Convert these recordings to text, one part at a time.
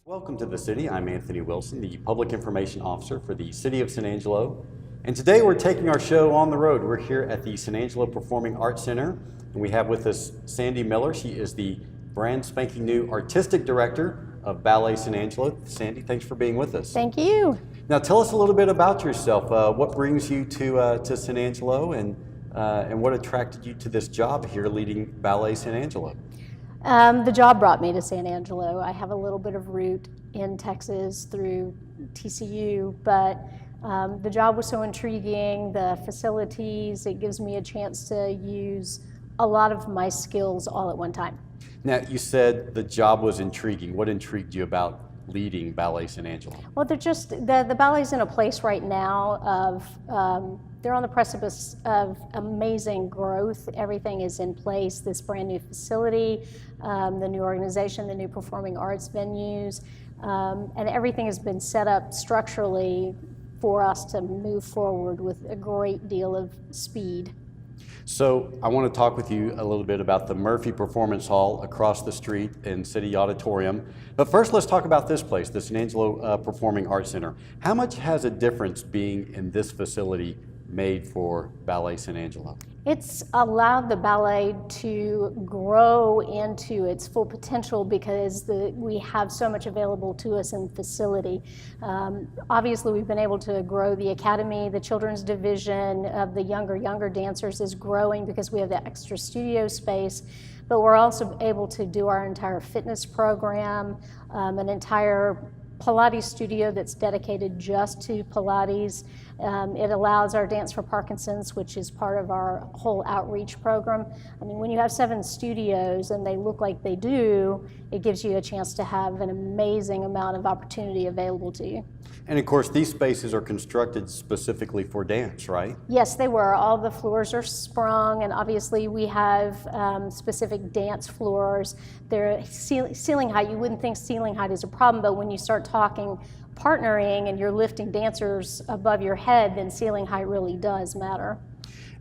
Welcome to the City. I'm Anthony Wilson, the Public Information Officer for the City of San Angelo. And today we're taking our show on the road. We're here at the San Angelo Performing Arts Center, and we have with us Sandy Miller. She is the brand spanking new Artistic Director of Ballet San Angelo. Sandy, thanks for being with us. Thank you. Now tell us a little bit about yourself. What brings you to San Angelo, and what attracted you to this job here leading Ballet San Angelo? The job brought me to San Angelo. I have a little bit of root in Texas through TCU, but the job was so intriguing, the facilities, it gives me a chance to use a lot of my skills all at one time. Now, you said the job was intriguing. What intrigued you about leading Ballet San Angelo? Well, the ballet's in a place right now of, they're on the precipice of amazing growth. Everything is in place, this brand new facility, the new organization, the new performing arts venues, and everything has been set up structurally for us to move forward with a great deal of speed. So I want to talk with you a little bit about the Murphy Performance Hall across the street in City Auditorium. But first, let's talk about this place, the San Angelo Performing Arts Center. How much has a difference being in this facility made for Ballet San Angelo? It's allowed the ballet to grow into its full potential because we have so much available to us in the facility. Obviously, we've been able to grow the academy. The children's division of the younger dancers is growing because we have the extra studio space. But we're also able to do our entire fitness program, an entire Pilates studio that's dedicated just to Pilates. It allows our Dance for Parkinson's, which is part of our whole outreach program. I mean, when you have 7 studios and they look like they do, it gives you a chance to have an amazing amount of opportunity available to you. And of course, these spaces are constructed specifically for dance, right? Yes, they were. All the floors are sprung, and obviously we have specific dance floors. They're ceiling height. You wouldn't think ceiling height is a problem, but when you start talking partnering and you're lifting dancers above your head, then ceiling height really does matter.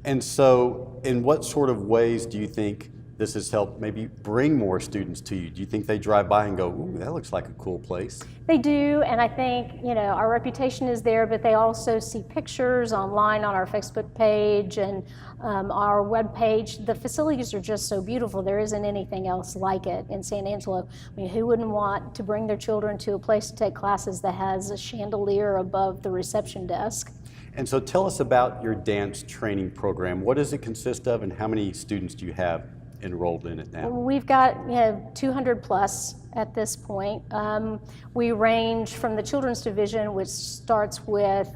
And so in what sort of ways do you think this has helped maybe bring more students to you? Do you think they drive by and go, ooh, that looks like a cool place? They do, and I think, you know, our reputation is there, but they also see pictures online on our Facebook page and our web page. The facilities are just so beautiful. There isn't anything else like it in San Angelo. I mean, who wouldn't want to bring their children to a place to take classes that has a chandelier above the reception desk? And so tell us about your dance training program. What does it consist of, and how many students do you have enrolled in it now? We've got 200 plus at this point. We range from the children's division, which starts with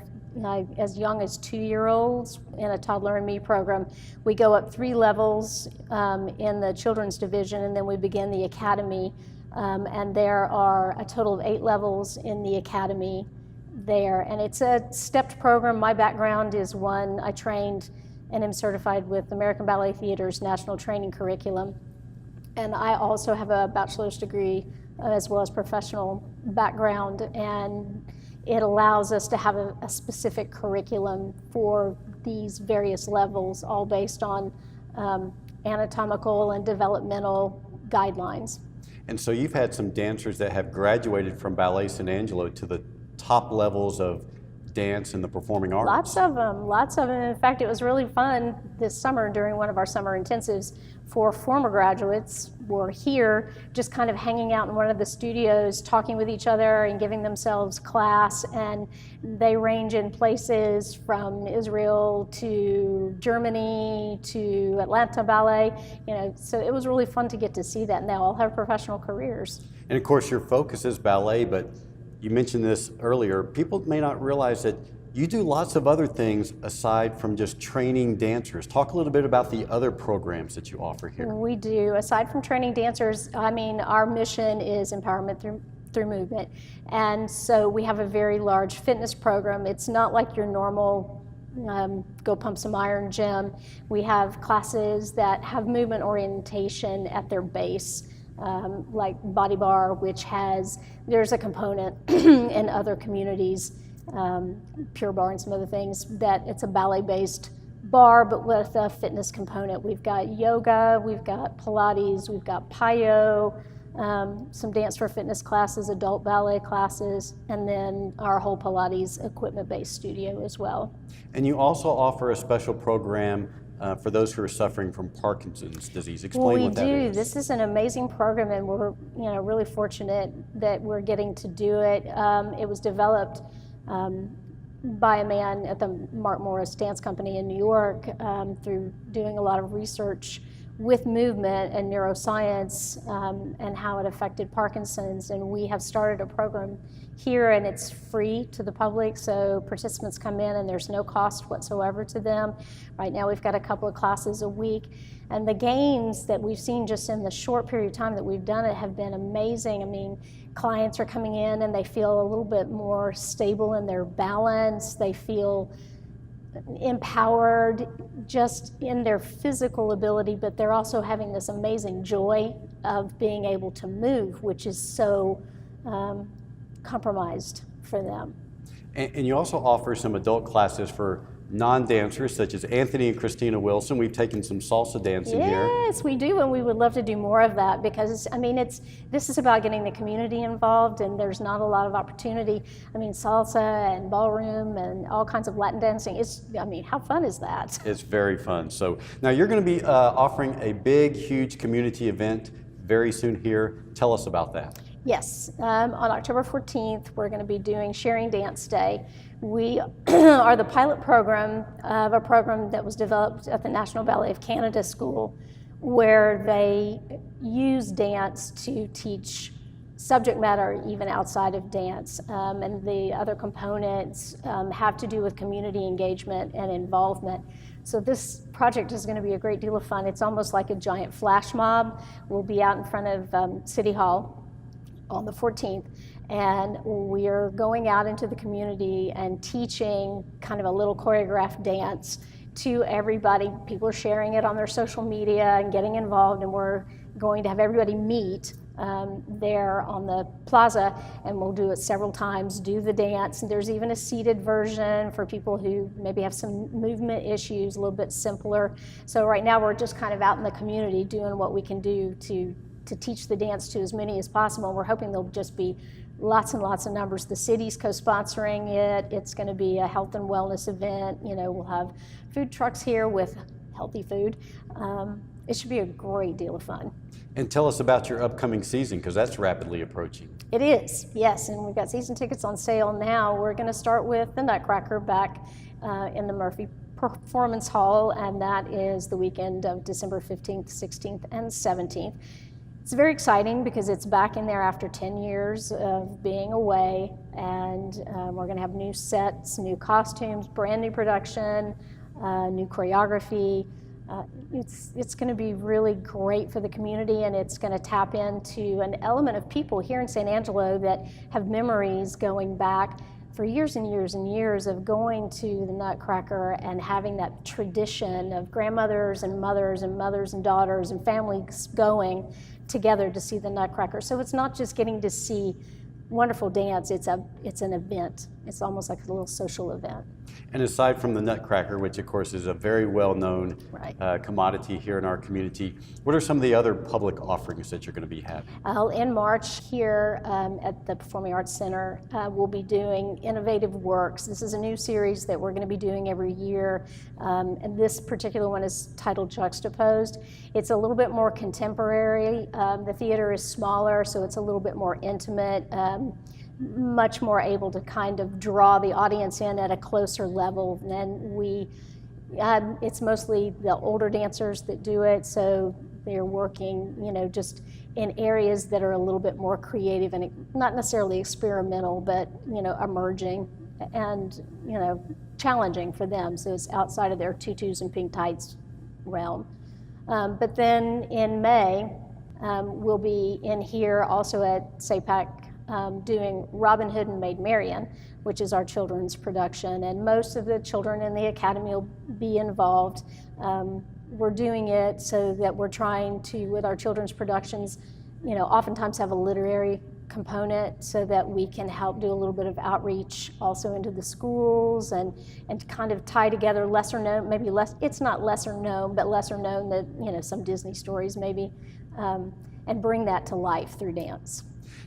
as young as 2-year-olds in a toddler and me program. We go up 3 levels in the children's division, and then we begin the academy. And there are a total of 8 levels in the academy there. And it's a stepped program. My background is one, I trained and am certified with American Ballet Theater's National Training Curriculum. And I also have a bachelor's degree as well as professional background, and it allows us to have a specific curriculum for these various levels, all based on anatomical and developmental guidelines. And so you've had some dancers that have graduated from Ballet San Angelo to the top levels of dance and the performing arts. Lots of them. In fact, it was really fun this summer during one of our summer intensives. 4 former graduates were here just kind of hanging out in one of the studios, talking with each other and giving themselves class. And they range in places from Israel to Germany to Atlanta Ballet. You know, so it was really fun to get to see that. And they all have professional careers. And of course, your focus is ballet, but you mentioned this earlier. People may not realize that you do lots of other things aside from just training dancers. Talk a little bit about the other programs that you offer here. We do. Aside from training dancers, I mean, our mission is empowerment through movement. And so we have a very large fitness program. It's not like your normal go pump some iron gym. We have classes that have movement orientation at their base. Like Body Bar, which there's a component in other communities Pure Barre and some other things, that it's a ballet-based bar, but with a fitness component. We've got yoga, we've got Pilates, we've got Pyo, some dance for fitness classes, adult ballet classes, and then our whole Pilates equipment-based studio as well. And you also offer a special program for those who are suffering from Parkinson's disease. Explain what that is. We do. This is an amazing program, and we're really fortunate that we're getting to do it. It was developed by a man at the Mark Morris Dance Company in New York through doing a lot of research with movement and neuroscience and how it affected Parkinson's. And we have started a program here, and it's free to the public, so participants come in and there's no cost whatsoever to them. Right now we've got a couple of classes a week, and the gains that we've seen just in the short period of time that we've done it have been amazing. I mean, clients are coming in and they feel a little bit more stable in their balance, they feel empowered just in their physical ability, but they're also having this amazing joy of being able to move, which is so compromised for them. And you also offer some adult classes for non-dancers such as Anthony and Christina Wilson. We've taken some salsa dancing here. Yes, we do, and we would love to do more of that, because I mean, this is about getting the community involved, and there's not a lot of opportunity. I mean, salsa and ballroom and all kinds of Latin dancing, how fun is that? It's very fun. So now you're going to be offering a big, huge community event very soon here. Tell us about that. Yes, on October 14th, we're going to be doing Sharing Dance Day. We are the pilot program of a program that was developed at the National Ballet of Canada School, where they use dance to teach subject matter even outside of dance. And the other components have to do with community engagement and involvement. So this project is going to be a great deal of fun. It's almost like a giant flash mob. We'll be out in front of City Hall on the 14th, and we are going out into the community and teaching kind of a little choreographed dance to everybody. People are sharing it on their social media and getting involved, and we're going to have everybody meet there on the plaza, and we'll do it several times, do the dance. And there's even a seated version for people who maybe have some movement issues, a little bit simpler. So right now we're just kind of out in the community doing what we can do to teach the dance to as many as possible. We're hoping there'll just be lots and lots of numbers. The city's co-sponsoring it. It's going to be a health and wellness event. We'll have food trucks here with healthy food. It should be a great deal of fun. And tell us about your upcoming season, because that's rapidly approaching. It is, yes, and we've got season tickets on sale now. We're going to start with the Nutcracker back in the Murphy Performance Hall, and that is the weekend of December 15th, 16th, and 17th. It's very exciting because it's back in there after 10 years of being away, and we're going to have new sets, new costumes, brand new production, new choreography. It's going to be really great for the community, and it's going to tap into an element of people here in San Angelo that have memories going back for years and years and years of going to the Nutcracker and having that tradition of grandmothers and mothers and daughters and families going together to see the Nutcracker. So it's not just getting to see wonderful dance, it's an event. It's almost like a little social event. And aside from the Nutcracker, which of course is a very well-known commodity here in our community, what are some of the other public offerings that you're going to be having? In March here at the Performing Arts Center, we'll be doing Innovative Works. This is a new series that we're going to be doing every year, and this particular one is titled Juxtaposed. It's a little bit more contemporary. The theater is smaller, so it's a little bit more intimate. Much more able to kind of draw the audience in at a closer level. And it's mostly the older dancers that do it, so they're working, just in areas that are a little bit more creative and not necessarily experimental, but, emerging and, challenging for them. So it's outside of their tutus and pink tights realm. But then in May, we'll be in here also at SAPAC doing Robin Hood and Maid Marian, which is our children's production, and most of the children in the Academy will be involved. We're doing it so that we're trying to, with our children's productions, oftentimes have a literary component so that we can help do a little bit of outreach also into the schools and kind of tie together lesser known, maybe less, it's not lesser known, but lesser known that, you know, some Disney stories maybe, and bring that to life through dance.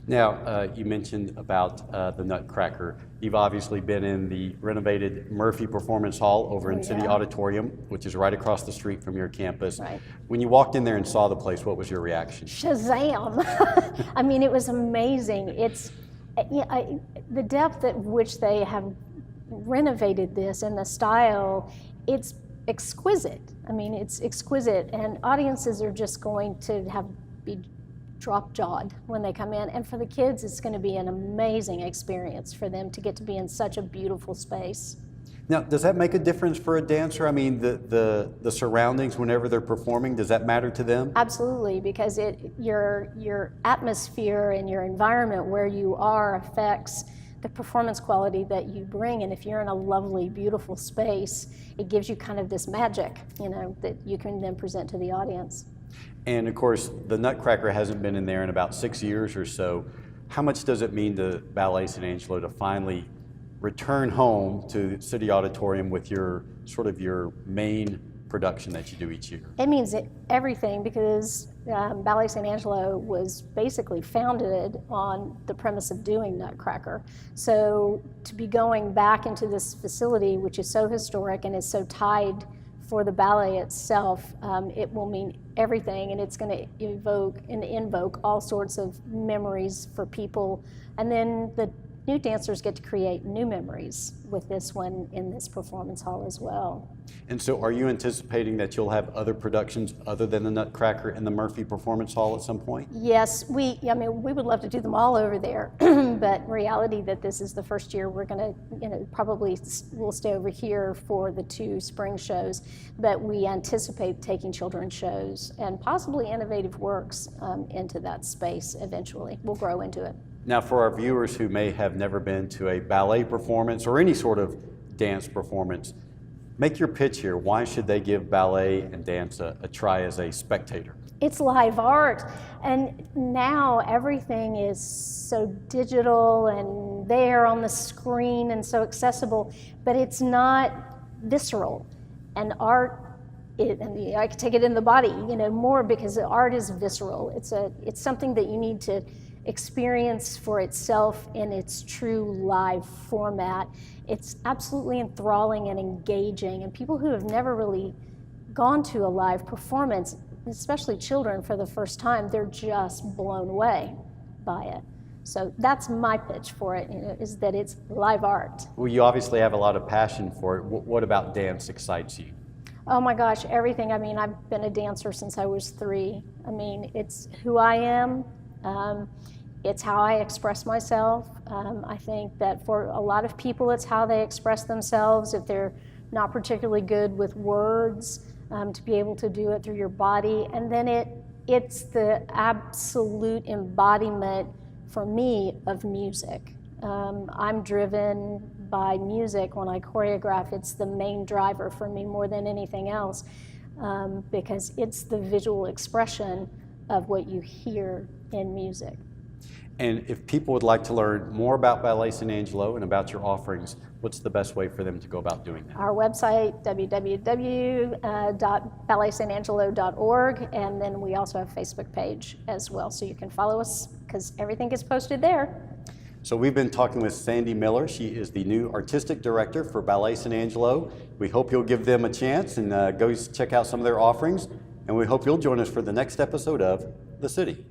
Now, you mentioned about the Nutcracker. You've obviously been in the renovated Murphy Performance Hall over in City Auditorium, which is right across the street from your campus. Right. When you walked in there and saw the place, what was your reaction? Shazam! I mean, it was amazing. It's the depth at which they have renovated this and the style, it's exquisite. I mean, it's exquisite, and audiences are just going to be drop-jawed when they come in. And for the kids, it's going to be an amazing experience for them to get to be in such a beautiful space. Now, does that make a difference for a dancer? I mean, the surroundings whenever they're performing, does that matter to them? Absolutely, because your atmosphere and your environment where you are affects the performance quality that you bring. And if you're in a lovely, beautiful space, it gives you kind of this magic, you know, that you can then present to the audience. And of course, the Nutcracker hasn't been in there in about 6 years or so. How much does it mean to Ballet San Angelo to finally return home to City Auditorium with your your main production that you do each year? It means everything, because Ballet San Angelo was basically founded on the premise of doing Nutcracker. So to be going back into this facility, which is so historic and is so tied for the ballet itself, it will mean everything, and it's going to evoke and invoke all sorts of memories for people. And then the new dancers get to create new memories with this one in this performance hall as well. And so are you anticipating that you'll have other productions other than the Nutcracker in the Murphy Performance Hall at some point? Yes, I mean, we would love to do them all over there, but in reality that this is the first year we're going to, probably we'll stay over here for the 2 spring shows, but we anticipate taking children's shows and possibly innovative works into that space eventually. We'll grow into it. Now, for our viewers who may have never been to a ballet performance or any sort of dance performance, make your pitch here. Why should they give ballet and dance a try as a spectator? It's live art, and now everything is so digital and there on the screen and so accessible, but it's not visceral. And art, and I can take it in the body, more, because art is visceral. It's something that you need to experience for itself in its true live format. It's absolutely enthralling and engaging, and people who have never really gone to a live performance, especially children for the first time, they're just blown away by it. So that's my pitch for it, is that it's live art. Well, you obviously have a lot of passion for it. What about dance excites you? Oh my gosh, everything. I mean, I've been a dancer since I was 3. I mean, it's who I am. It's how I express myself. I think that for a lot of people, it's how they express themselves if they're not particularly good with words, to be able to do it through your body. And then it's the absolute embodiment, for me, of music. I'm driven by music when I choreograph. It's the main driver for me more than anything else, because it's the visual expression of what you hear in music. And if people would like to learn more about Ballet San Angelo and about your offerings, what's the best way for them to go about doing that? Our website, www.balletsanangelo.org, and then we also have a Facebook page as well, so you can follow us because everything gets posted there. So we've been talking with Sandy Miller. She is the new artistic director for Ballet San Angelo. We hope you'll give them a chance and go check out some of their offerings, and we hope you'll join us for the next episode of The City.